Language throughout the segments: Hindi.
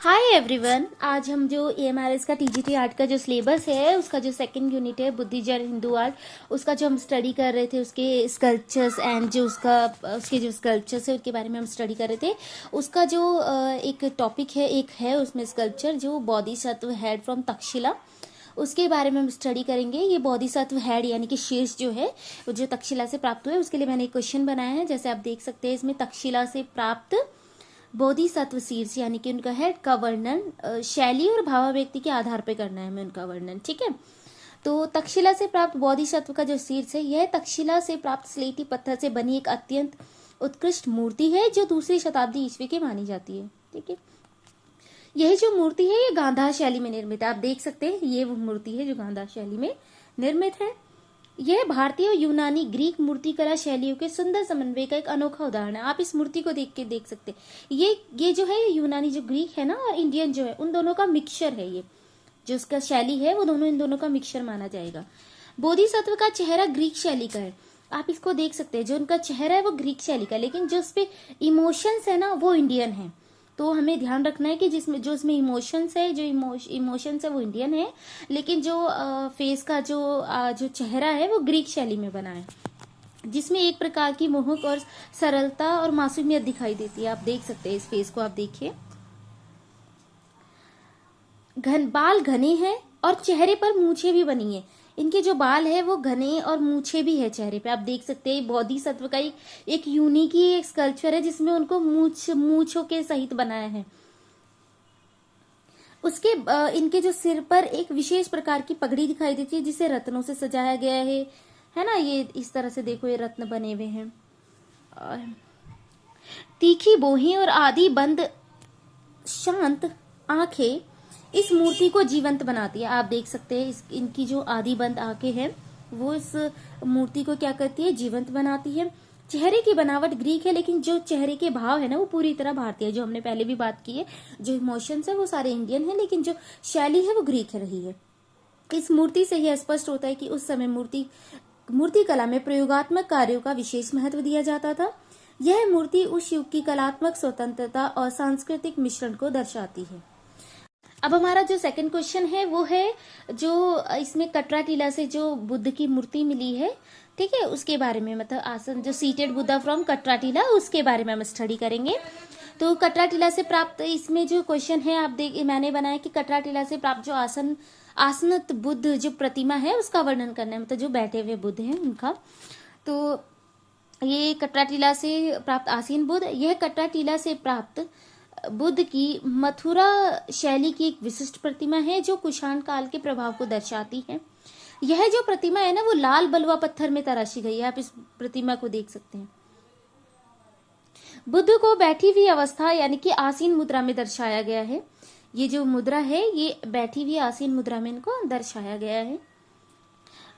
हाय एवरीवन, आज हम जो एएमआरएस का टीजीटी आर्ट का जो सिलेबस है उसका जो सेकंड यूनिट है बुद्धिजन हिंदू आर्ट, उसका जो हम स्टडी कर रहे थे उसके स्कल्पचर्स एंड जो उसके जो स्कल्पचर्स है उसके बारे में हम स्टडी कर रहे थे। उसका जो एक टॉपिक है, एक है उसमें स्कल्पचर जो बोधिसत्व हेड फ्रॉम तक्षशिला, उसके बारे में हम स्टडी करेंगे। ये बोधिसत्व हेड यानी कि शीर्ष जो है वो जो तक्षशिला से प्राप्त हुआ है, उसके लिए मैंने एक क्वेश्चन बनाया है। जैसे आप देख सकते हैं इसमें तक्षशिला से प्राप्त बोधिसत्व शीर्ष यानी कि उनका हेड का वर्णन शैली और भावाव्यक्ति के आधार पर करना है हमें उनका वर्णन। ठीक है, तो तक्षशिला से प्राप्त बोधिसत्व का जो शीर्ष है यह तक्षशिला से प्राप्त स्लेटी पत्थर से बनी एक अत्यंत उत्कृष्ट मूर्ति है जो दूसरी शताब्दी ईस्वी की मानी जाती है। ठीक है, यह जो मूर्ति है ये गांधार शैली में निर्मित है। आप देख सकते हैं ये वो मूर्ति है जो गांधार शैली में निर्मित है। यह भारतीय और यूनानी ग्रीक मूर्तिकला शैलियों के सुंदर समन्वय का एक अनोखा उदाहरण है। आप इस मूर्ति को देख के देख सकते हैं ये जो है यूनानी जो ग्रीक है ना और इंडियन जो है उन दोनों का मिक्सचर है। ये जो उसका शैली है वो दोनों इन दोनों का मिक्सचर माना जाएगा। बोधिसत्व का चेहरा ग्रीक शैली का है। आप इसको देख सकते हैं, जो उनका चेहरा है वो ग्रीक शैली का, लेकिन जो उसपे इमोशंस है ना वो इंडियन है। तो हमें ध्यान रखना है कि जो इसमें इमोशंस है, जो इमोशंस है वो इंडियन है, लेकिन जो फेस का जो चेहरा है वो ग्रीक शैली में बना है, जिसमें एक प्रकार की मोहक और सरलता और मासूमियत दिखाई देती है। आप देख सकते हैं इस फेस को, आप देखिए बाल घने हैं और चेहरे पर मूछें भी बनी है। इनके जो बाल है वो घने और मूछें भी है चेहरे पे। आप देख सकते हैं बोधिसत्व का एक यूनिक ही एक स्कल्पचर है जिसमें उनको मूछों के सहित बनाया है। उसके इनके जो सिर पर एक विशेष प्रकार की पगड़ी दिखाई देती है जिसे रत्नों से सजाया गया है ना। ये इस तरह से देखो, ये रत्न बने हुए हैं और तीखी बोहें और आदि बंद शांत आंखें इस मूर्ति को जीवंत बनाती है। आप देख सकते हैं इनकी जो आदि बंद आंखें हैं वो इस मूर्ति को क्या करती है, जीवंत बनाती है। चेहरे की बनावट ग्रीक है, लेकिन जो चेहरे के भाव है ना वो पूरी तरह भारतीय है। जो हमने पहले भी बात की है, जो इमोशंस है वो सारे इंडियन है, लेकिन जो शैली है वो ग्रीक रही है। इस मूर्ति से यह स्पष्ट होता है कि उस समय मूर्ति कला में प्रयोगात्मक कार्यों का विशेष महत्व दिया जाता था। यह मूर्ति उस युग की कलात्मक स्वतंत्रता और सांस्कृतिक मिश्रण को दर्शाती है। अब हमारा जो सेकंड क्वेश्चन है वो है जो इसमें कटरा टीला से जो बुद्ध की मूर्ति मिली है, ठीक है, उसके बारे में, मतलब आसन जो सीटेड बुद्धा फ्रॉम कटरा टीला, उसके बारे में हम स्टडी करेंगे। तो कटरा टीला से प्राप्त इसमें जो क्वेश्चन है आप मैंने बनाया कि कटरा टीला से प्राप्त जो आसनत बुद्ध जो प्रतिमा है उसका वर्णन करना है, मतलब जो बैठे हुए बुद्ध हैं उनका। तो ये कटरा टीला से प्राप्त आसीन बुद्ध, यह कटरा टीला से प्राप्त बुद्ध की मथुरा शैली की एक विशिष्ट प्रतिमा है जो कुषाण काल के प्रभाव को दर्शाती है। यह जो प्रतिमा है ना वो लाल बलुआ पत्थर में तराशी गई है। आप इस प्रतिमा को देख सकते हैं। बुद्ध को बैठी हुई अवस्था यानी कि आसीन मुद्रा में दर्शाया गया है। ये जो मुद्रा है ये बैठी हुई आसीन मुद्रा में इनको दर्शाया गया है।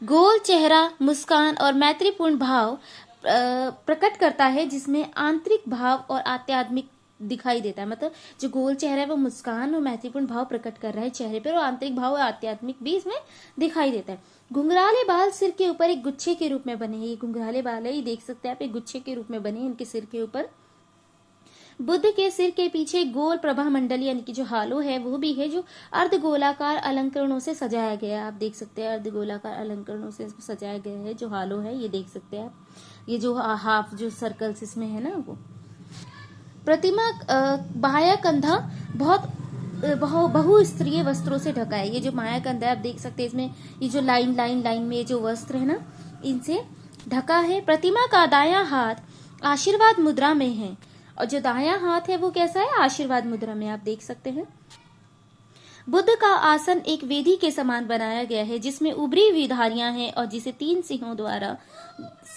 गोल चेहरा मुस्कान और मैत्रीपूर्ण भाव प्रकट करता है, जिसमें आंतरिक भाव और आध्यात्मिक दिखाई देता है। मतलब जो गोल चेहरा है वो मुस्कान और मैत्रीपूर्ण भाव प्रकट कर रहा है चेहरे पर, और आंतरिक भाव और आध्यात्मिक भी इसमें दिखाई देता है। घुंघराले बाल सिर के ऊपर एक गुच्छे के रूप में बने हैं। ये घुंघराले बाल है, ये देख सकते हैं आप, एक गुच्छे के रूप में बने हैं इनके सिर के ऊपर। बुद्ध के सिर के पीछे गोल प्रभा मंडल यानी कि जो हालो है वो भी है, जो अर्धगोलाकार अलंकरणों से सजाया गया है। आप देख सकते हैं अर्धगोलाकार अलंकरणों से सजाया गया है जो हालो है, ये देख सकते हैं आप। ये जो हाफ जो सर्कल्स इसमें है ना वो प्रतिमा बाह्य कंधा बहुत बहुस्तरीय वस्त्रों से ढका है। ये जो माया कंधा है आप देख सकते हैं, इसमें ये जो लाइन में ये जो वस्त्र है ना इनसे ढका है। प्रतिमा का दायां हाथ आशीर्वाद मुद्रा में है और जो दायां हाथ है वो कैसा है, आशीर्वाद मुद्रा में। आप देख सकते हैं बुद्ध का आसन एक वेदी के समान बनाया गया है जिसमें उभरी हुई धारियां हैं और जिसे 3 सिंहों द्वारा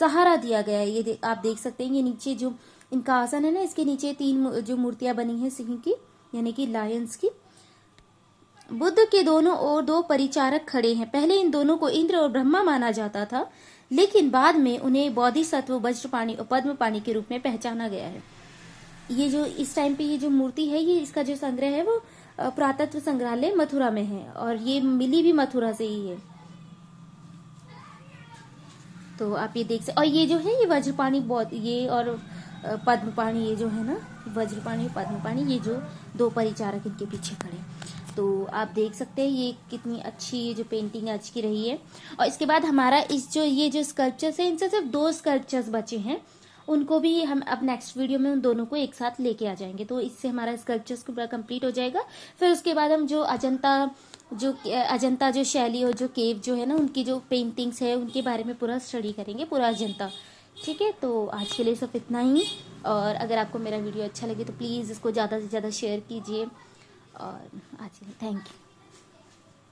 सहारा दिया गया है। ये आप देख सकते हैं, ये नीचे जो इनका आसन है ना इसके नीचे 3 जो मूर्तियां बनी हैं सिंह की यानी कि लायंस की। बुद्ध के दोनों ओर 2 परिचारक खड़े हैं। पहले इन दोनों को इंद्र और ब्रह्मा माना जाता था, लेकिन बाद में उन्हें बोधिसत्व वज्रपाणि और पद्मपाणि के रूप में पहचाना गया है। ये जो इस टाइम पे ये जो मूर्ति है ये इसका जो संग्रह है वो पुरातत्व संग्रहालय मथुरा में है और ये मिली भी मथुरा से ही है। तो आप ये देख सकते, और ये जो है ये वज्रपाणि ये और पद्मपाणि, ये जो है ना वज्रपाणि पद्मपाणि, ये जो 2 परिचारक इनके पीछे खड़े। तो आप देख सकते हैं ये कितनी अच्छी ये जो पेंटिंग आज की रही है। और इसके बाद हमारा ये जो स्कल्पचर्स है, इनसे सिर्फ 2 स्कल्पचर्स बचे हैं, उनको भी हम अब नेक्स्ट वीडियो में उन दोनों को एक साथ लेके आ जाएंगे। तो इससे हमारा स्कल्पचर्स पूरा कंप्लीट हो जाएगा। फिर उसके बाद हम जो अजंता जो शैली और जो केव जो है ना, उनकी जो पेंटिंग्स है उनके बारे में पूरा स्टडी करेंगे, पूरा अजंता। ठीक है, तो आज के लिए सिर्फ इतना ही। और अगर आपको मेरा वीडियो अच्छा लगे तो प्लीज़ इसको ज़्यादा से ज़्यादा शेयर कीजिए। और आज थैंक यू।